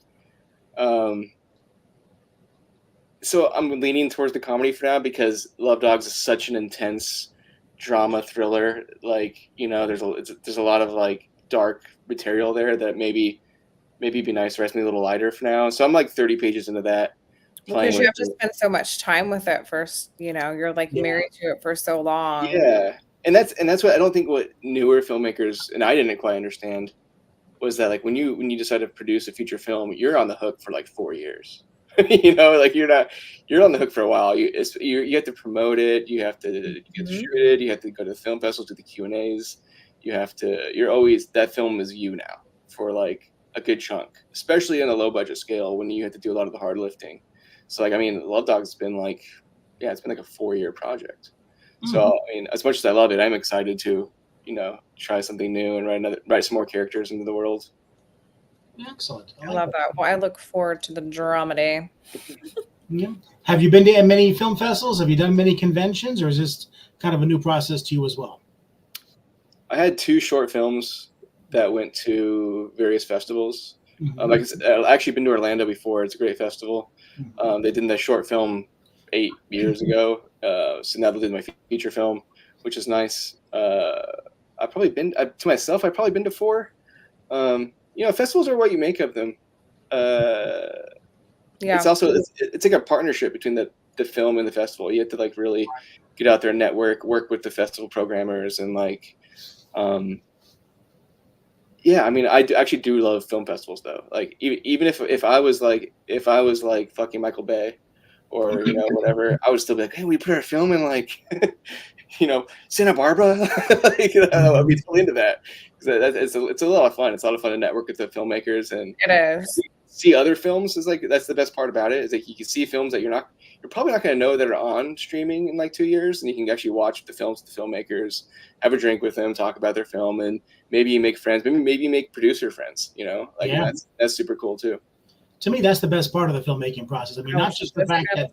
So I'm leaning towards the comedy for now because Love Dogs is such an intense drama thriller. Like, there's a lot of like dark material there that maybe it'd be nice to rest me a little lighter for now. So I'm like 30 pages into that. Because you have to spend so much time with it first. You're like married to it for so long. Yeah, and that's what I don't think what newer filmmakers, and I didn't quite understand, was that like when you decide to produce a feature film, you're on the hook for like 4 years. Like you're on the hook for a while. You have to promote it. You have to get shoot it. You have to go to the film festivals, do the Q&As. That film is you now for like a good chunk, especially on a low budget scale when you have to do a lot of the hard lifting. So like, I mean, Love Dogs has been like, it's been like a 4-year project. So I mean, as much as I love it, I'm excited to, try something new and write some more characters into the world. Excellent. I love that. Well, I look forward to the dramedy. Yeah. Have you been to many film festivals? Have you done many conventions, or is this kind of a new process to you as well? I had 2 short films that went to various festivals. Like I said, I've actually been to Orlando before. It's a great festival. They did the short film 8 years ago. So now they'll do my feature film, which is nice. I've probably been to myself. I've probably been to 4. Festivals are what you make of them. It's also it's like a partnership between the film and the festival. You have to like really get out there, network, work with the festival programmers, and like, yeah. I mean, actually do love film festivals though. Like even if I was like fucking Michael Bay, or whatever, I would still be like, hey, we put our film in like, Santa Barbara. Like, I'd be totally into that, because it's a lot of fun. It's a lot of fun to network with the filmmakers, and it is. See other films is like, that's the best part about it, is like you can see films that you're probably not going to know that are on streaming in like 2 years, and you can actually watch the films, the filmmakers, have a drink with them, talk about their film, and maybe you make friends, maybe you make producer friends, that's super cool too. To me, that's the best part of the filmmaking process. I mean, not just the fact that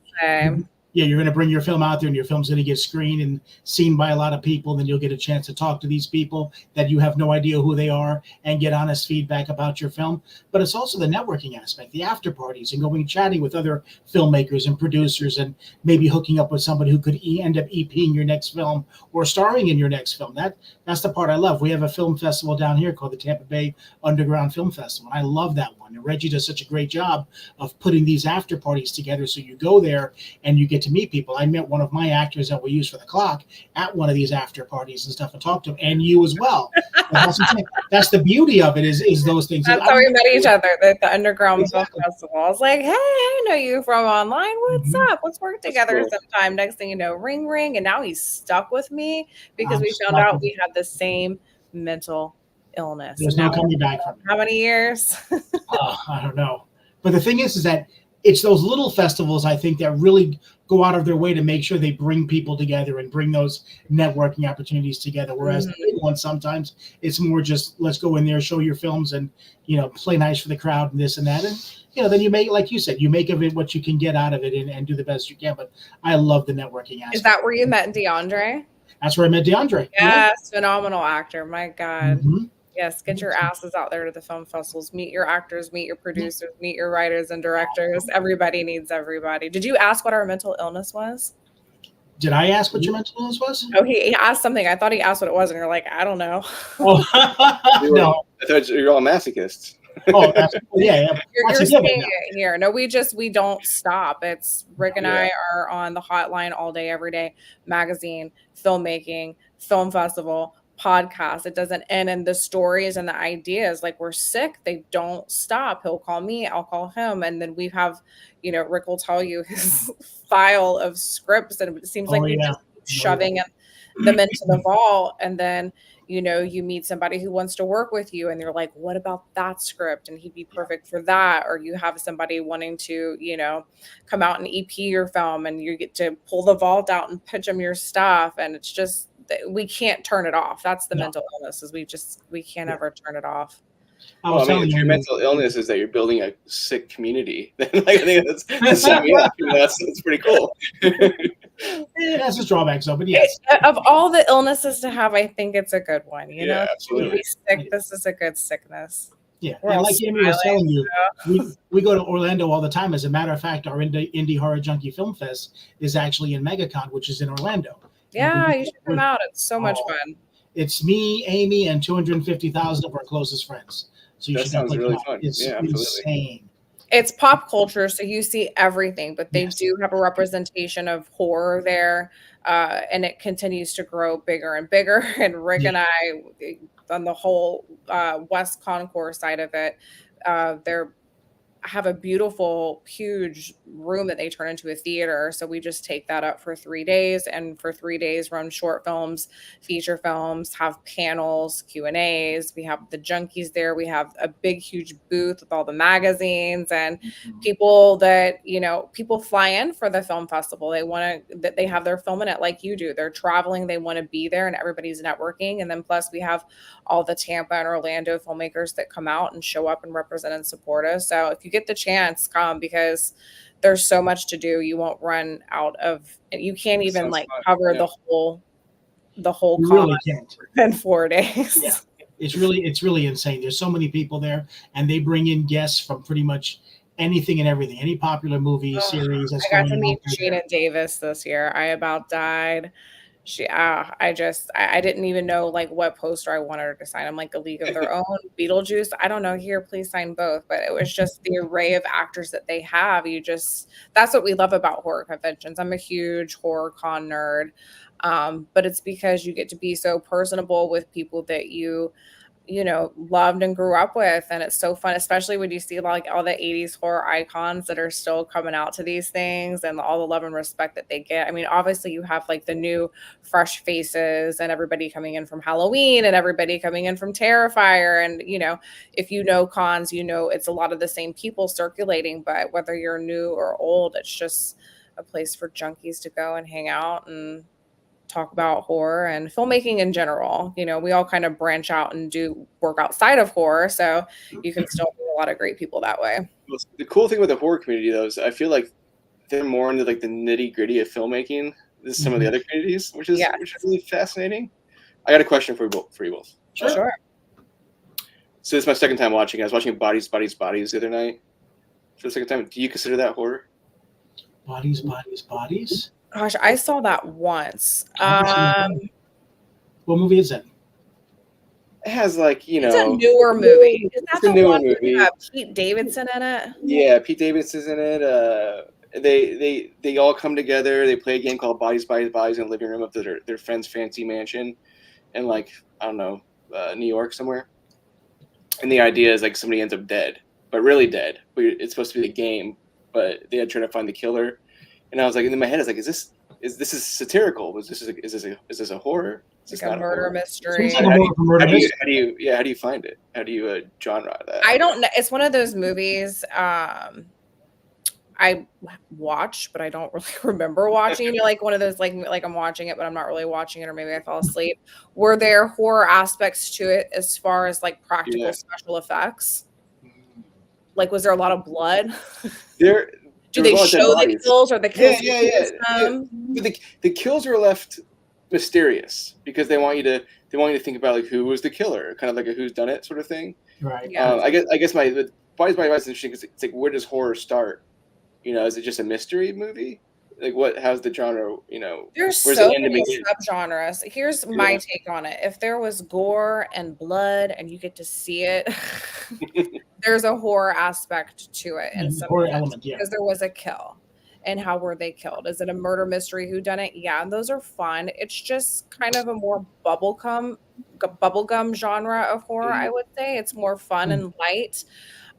you're going to bring your film out there and your film's going to get screened and seen by a lot of people. And then you'll get a chance to talk to these people that you have no idea who they are and get honest feedback about your film. But it's also the networking aspect, the after parties, and going chatting with other filmmakers and producers, and maybe hooking up with somebody who could end up EPing your next film or starring in your next film. That's the part I love. We have a film festival down here called the Tampa Bay Underground Film Festival. And I love that one. And Reggie does such a great job of putting these after parties together. So you go there and you get to meet people. I met one of my actors that we use for the clock at one of these after parties and stuff, and talked to him, and you as well. That's the beauty of it, is those things. That's how we met each other at the Underground Film Festival. I was like, hey, I know you from online. What's up? Let's work together sometime. Next thing you know, ring, ring. And now he's stuck with me because we found out we had the same mental illness. There's no coming back from it. How many years? I don't know. But the thing is that it's those little festivals, I think, that really go out of their way to make sure they bring people together and bring those networking opportunities together. Whereas the big ones, sometimes it's more just, let's go in there, show your films, and, play nice for the crowd and this and that. And, then you make, like you said, you make of it what you can get out of it, and do the best you can. But I love the networking aspect. Is that where you met DeAndre? That's where I met DeAndre. Yes, phenomenal actor. My God. Yes, get your asses out there to the film festivals. Meet your actors, meet your producers, meet your writers and directors. Everybody needs everybody. Did you ask what our mental illness was? Did I ask what your mental illness was? Oh, he asked something. I thought he asked what it was, and you're like, I don't know. No. I thought you're all masochists. Oh, yeah. You're seeing it here. No, we don't stop. It's Rick and I are on the hotline all day, every day. Magazine, filmmaking, film festival, podcast. It doesn't end. And the stories and the ideas, like, we're sick, they don't stop. He'll call me, I'll call him, and then we have, Rick will tell you his file of scripts, and it seems like we just keep shoving them into the vault. And then you meet somebody who wants to work with you, and you're like, what about that script? And he'd be perfect for that. Or you have somebody wanting to come out and EP your film, and you get to pull the vault out and pitch them your stuff. And it's just, we can't turn it off. That's the mental illness, is we can't ever turn it off. Your mental illness is that you're building a sick community. I think that's pretty cool. It has its drawbacks, though, but yes. Of all the illnesses to have, I think it's a good one. Absolutely. To be sick, this is a good sickness. Yeah, and like Amy was telling you, we go to Orlando all the time. As a matter of fact, our Indie Horror Junkie Film Fest is actually in MegaCon, which is in Orlando. Yeah, you should come out. It's so much fun. It's me, Amy, and 250,000 of our closest friends. So you should sounds really fun. It's insane. It's pop culture, so you see everything, but they do have a representation of horror there, and it continues to grow bigger and bigger. And Rick and I, on the whole West Concourse side of it, they're have a beautiful, huge room that they turn into a theater. So we just take that up for 3 days, and for 3 days run short films, feature films, have panels, Q&As. We have the Junkies there. We have a big, huge booth with all the magazines, and people that, people fly in for the film festival. They want to, that they have their film in it like you do. They're traveling. They want to be there, and everybody's networking. And then plus we have all the Tampa and Orlando filmmakers that come out and show up and represent and support us. So if you get the chance, come, because there's so much to do. You won't run out of, you can't even like cover the whole You con really can't. in 4 days. Yeah, it's really insane. There's so many people there, and they bring in guests from pretty much anything and everything, any popular movie series. That's I got to going meet on Sheena Davis this year. I about died. I didn't even know like what poster I wanted her to sign. I'm like A League of Their Own, Beetlejuice. I don't know. Here, please sign both. But it was just the array of actors that they have. That's what we love about horror conventions. I'm a huge horror con nerd. But it's because you get to be so personable with people that you loved and grew up with. And it's so fun, especially when you see like all the 80s horror icons that are still coming out to these things and all the love and respect that they get. I mean, obviously you have like the new fresh faces and everybody coming in from Halloween and everybody coming in from Terrifier. And, if you know cons, it's a lot of the same people circulating, but whether you're new or old, it's just a place for junkies to go and hang out and talk about horror and filmmaking in general. We all kind of branch out and do work outside of horror, so you can still meet a lot of great people that way. The cool thing with the horror community, though, is I feel like they're more into like the nitty gritty of filmmaking than some of the other communities, which is really fascinating. I got a question for you both. Sure. So this is my second time watching. I was watching Bodies the other night for the second time. Do you consider that horror? Bodies. Gosh, I saw that once. What movie is it? It has like, it's a newer movie. Is that the the one movie. with Pete Davidson in it? Yeah, Pete Davidson's in it. They all come together. They play a game called Bodies in the living room of their friend's fancy mansion in like, I don't know, New York somewhere. And the idea is like somebody ends up dead, but really dead. It's supposed to be a game, but they had to try to find the killer. And I was like, in my head, I was like, is this satirical? Is this a horror? Is this like a murder mystery? How do you find it? How do you genre that? I don't know. It's one of those movies I watch, but I don't really remember watching. Like one of those like I'm watching it, but I'm not really watching it, or maybe I fell asleep. Were there horror aspects to it as far as like practical special effects? Like, was there a lot of blood? Do they show the kills or the kills? Yeah. The kills are left mysterious because they want you to think about like who was the killer, kind of like a who's done it sort of thing. Right. Yeah. I guess my Bodies is interesting because it's like, where does horror start? Is it just a mystery movie? Like how's the genre? There's so many subgenres. Here's my take on it. If there was gore and blood and you get to see it, there's a horror aspect to it, and some horror element, because there was a kill. And how were they killed? Is it a murder mystery? Who done it? Yeah, and those are fun. It's just kind of a more bubblegum genre of horror, I would say. It's more fun and light.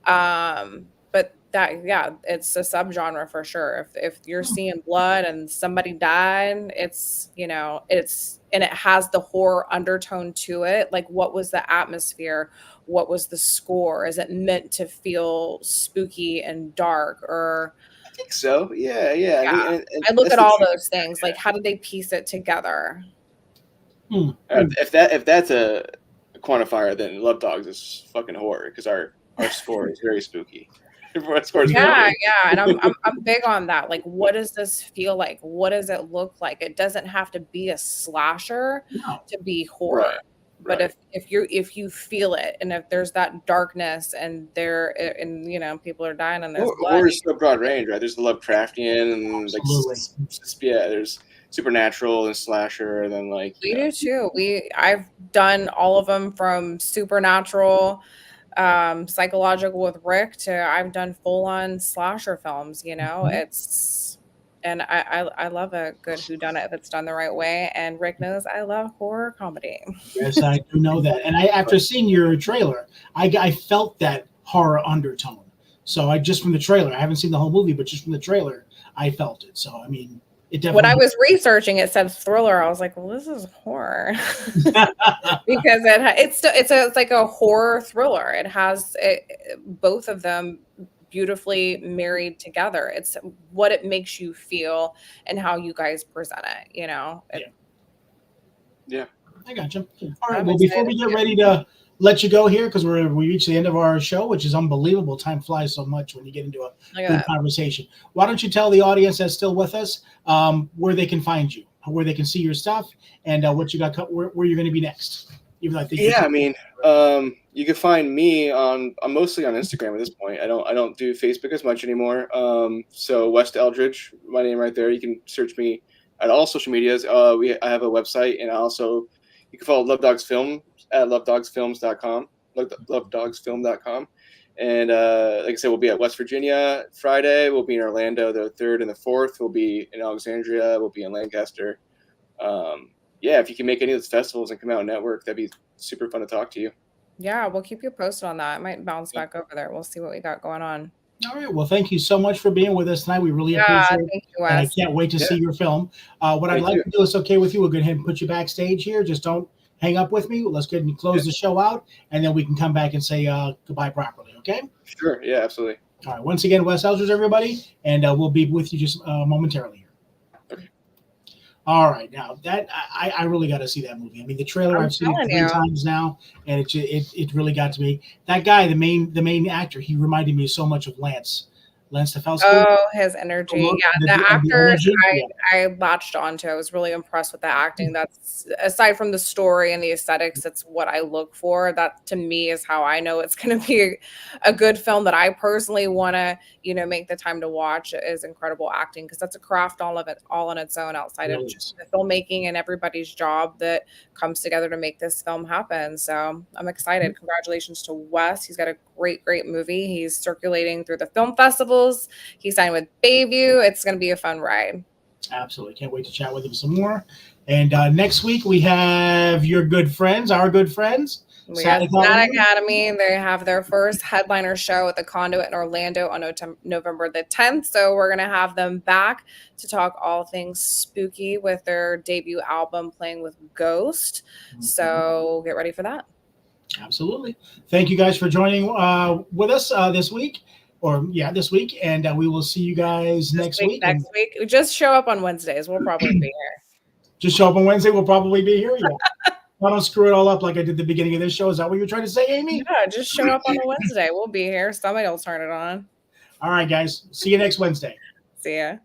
But it's a subgenre for sure. If you're seeing blood and somebody died, it's and it has the horror undertone to it. Like, what was the atmosphere? What was the score? Is it meant to feel spooky and dark? Or I think so. Yeah. I look at all those things. Like, how did they piece it together? If that's a quantifier, then Love Dogs is fucking horror because our score is very spooky. Yeah, and I'm big on that. Like, what does this feel like? What does it look like? It doesn't have to be a slasher to be horror. But if you feel it, and if there's that darkness and people are dying and there's blood. Horror is so broad range, right? There's the Lovecraftian and there's supernatural and slasher, and then like we do too. I've done all of them from supernatural, psychological with Rick to I've done full-on slasher films. And I love a good whodunit if it's done the right way. And Rick knows I love horror comedy. Yes, I do know that. And after seeing your trailer, I felt that horror undertone. So from the trailer, I haven't seen the whole movie, but just from the trailer, I felt it. So I mean, it definitely. When I was researching, it said thriller. I was like, well, this is horror because it's like a horror thriller. It has both of them beautifully married together. It's what it makes you feel and how you guys present it, Yeah. I got you. All right. I'm Well, before excited we get too. ready to let you go here, because we reached the end of our show, which is unbelievable. Time flies so much when you get into a Look at good that. conversation. Why don't you tell the audience that's still with us where they can find you, where they can see your stuff, and what you got, where you're going to be next? Even though I think Yeah, I mean, you can find me I'm mostly on Instagram at this point. I don't do Facebook as much anymore. So West Eldredge, my name right there. You can search me at all social medias. I have a website, and also you can follow Love Dogs Film at lovedogsfilms.com, lovedogsfilm.com. And like I said, we'll be at West Virginia Friday. We'll be in Orlando the 3rd and the 4th. We'll be in Alexandria. We'll be in Lancaster. Yeah, if you can make any of those festivals and come out and network, that'd be super fun to talk to you. Yeah, we'll keep you posted on that. I might bounce back over there. We'll see what we got going on. All right. Well, thank you so much for being with us tonight. We really Yeah, appreciate it. thank you, And I Wes. can't wait to see your film. What I'd like to do is okay with you. We'll go ahead and put you backstage here. Just don't hang up with me. Let's go ahead and close the show out, and then we can come back and say goodbye properly. Okay? Sure. Yeah, absolutely. All right. Once again, Wes Eldredge, everybody, and we'll be with you just momentarily here. All right, now that I really got to see that movie. I mean, the trailer I've seen it 3 times now, and it really got to me. That guy, the main actor, he reminded me so much of Lance Stefelsky. Oh, his energy. Yeah, the actors I latched onto. I was really impressed with the acting. That's aside from the story and the aesthetics, it's what I look for. That to me is how I know it's going to be a good film that I personally want to, make the time to watch. Is incredible acting, because that's a craft all on its own outside of just the filmmaking and everybody's job that comes together to make this film happen. So I'm excited. Congratulations to Wes. He's got a great movie. He's circulating through the film festivals. He signed with Bayview. It's going to be a fun ride. Absolutely. Can't wait to chat with him some more. And next week we have our good friends. We got Sad Academy. They have their first headliner show at the Conduit in Orlando on November the 10th. So we're going to have them back to talk all things spooky with their debut album, Playing with Ghost. So get ready for that. Absolutely. Thank you guys for joining with us this week. This week. And we will see you guys next week. Next week. Just show up on Wednesdays. We'll probably be here. Just show up on Wednesday. We'll probably be here. Yeah. I don't screw it all up like I did the beginning of this show. Is that what you're trying to say, Amy? Yeah, just show up on a Wednesday. We'll be here. Somebody will turn it on. All right, guys. See you next Wednesday. See ya.